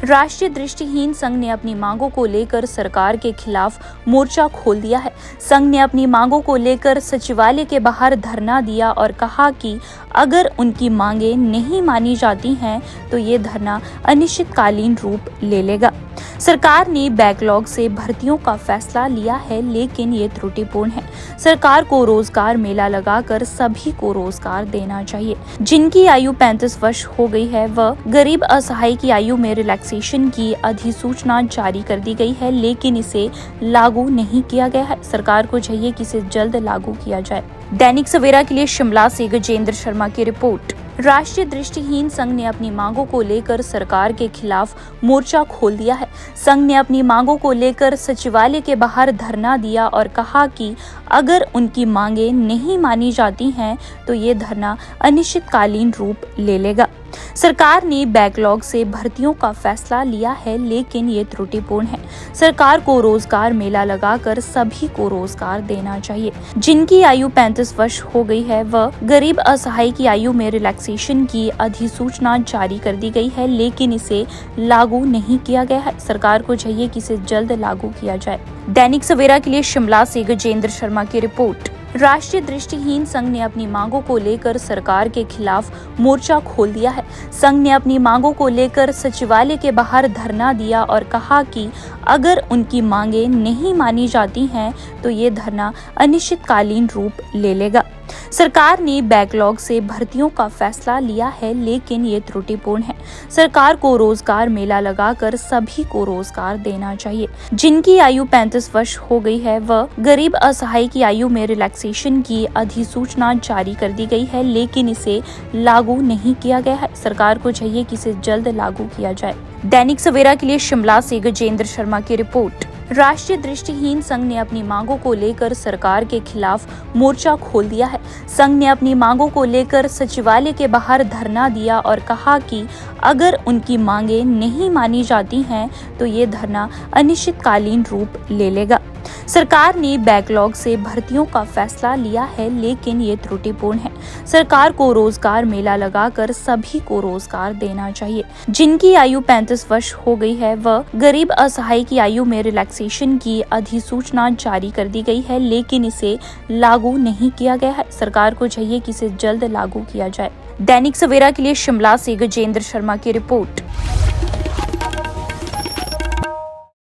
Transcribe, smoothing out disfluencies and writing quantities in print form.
राष्ट्रीय दृष्टिहीन संघ ने अपनी मांगों को लेकर सरकार के खिलाफ मोर्चा खोल दिया है। संघ ने अपनी मांगों को लेकर सचिवालय के बाहर धरना दिया और कहा कि अगर उनकी मांगें नहीं मानी जाती हैं तो ये धरना अनिश्चितकालीन रूप ले लेगा। सरकार ने बैकलॉग से भर्तियों का फैसला लिया है, लेकिन ये त्रुटिपूर्ण है। सरकार को रोजगार मेला लगाकर सभी को रोजगार देना चाहिए। जिनकी आयु 35 वर्ष हो गई है वह गरीब असहाय की आयु में रिलैक्सेशन की अधिसूचना जारी कर दी गई है, लेकिन इसे लागू नहीं किया गया है। सरकार को चाहिए कि इसे जल्द लागू किया जाए। दैनिक सवेरा के लिए शिमला से गजेंद्र शर्मा की रिपोर्ट। राष्ट्रीय दृष्टिहीन संघ ने अपनी मांगों को लेकर सरकार के खिलाफ मोर्चा खोल दिया है। संघ ने अपनी मांगों को लेकर सचिवालय के बाहर धरना दिया और कहा कि अगर उनकी मांगें नहीं मानी जाती हैं तो ये धरना अनिश्चितकालीन रूप ले लेगा। सरकार ने बैकलॉग से भर्तियों का फैसला लिया है, लेकिन ये त्रुटिपूर्ण है। सरकार को रोजगार मेला लगाकर सभी को रोजगार देना चाहिए। जिनकी आयु 35 वर्ष हो गई है वह गरीब असहाय की आयु में रिलैक्सेशन की अधिसूचना जारी कर दी गई है, लेकिन इसे लागू नहीं किया गया है। सरकार को चाहिए कि इसे जल्द लागू किया जाए। दैनिक सवेरा के लिए शिमला से गजेंद्र शर्मा की रिपोर्ट। राष्ट्रीय दृष्टिहीन संघ ने अपनी मांगों को लेकर सरकार के खिलाफ मोर्चा खोल दिया है। संघ ने अपनी मांगों को लेकर सचिवालय के बाहर धरना दिया और कहा कि अगर उनकी मांगें नहीं मानी जाती हैं तो ये धरना अनिश्चितकालीन रूप ले लेगा। सरकार ने बैकलॉग से भर्तियों का फैसला लिया है, लेकिन ये त्रुटिपूर्ण है। सरकार को रोजगार मेला लगाकर सभी को रोजगार देना चाहिए। जिनकी आयु 35 वर्ष हो गई है वह गरीब असहाय की आयु में रिलैक्सेशन की अधिसूचना जारी कर दी गई है, लेकिन इसे लागू नहीं किया गया है। सरकार को चाहिए कि इसे जल्द लागू किया जाए। दैनिक सवेरा के लिए शिमला से गजेंद्र शर्मा की रिपोर्ट। राष्ट्रीय दृष्टिहीन संघ ने अपनी मांगों को लेकर सरकार के खिलाफ मोर्चा खोल दिया है। संघ ने अपनी मांगों को लेकर सचिवालय के बाहर धरना दिया और कहा कि अगर उनकी मांगें नहीं मानी जाती हैं तो ये धरना अनिश्चितकालीन रूप ले लेगा। सरकार ने बैकलॉग से भर्तियों का फैसला लिया है, लेकिन ये त्रुटिपूर्ण है। सरकार को रोजगार मेला लगाकर सभी को रोजगार देना चाहिए। जिनकी आयु 35 वर्ष हो गई है वह गरीब असहाय की आयु में रिलैक्सेशन की अधिसूचना जारी कर दी गई है, लेकिन इसे लागू नहीं किया गया है। सरकार को चाहिए कि इसे जल्द लागू किया जाए। दैनिक सवेरा के लिए शिमला से गजेंद्र शर्मा की रिपोर्ट।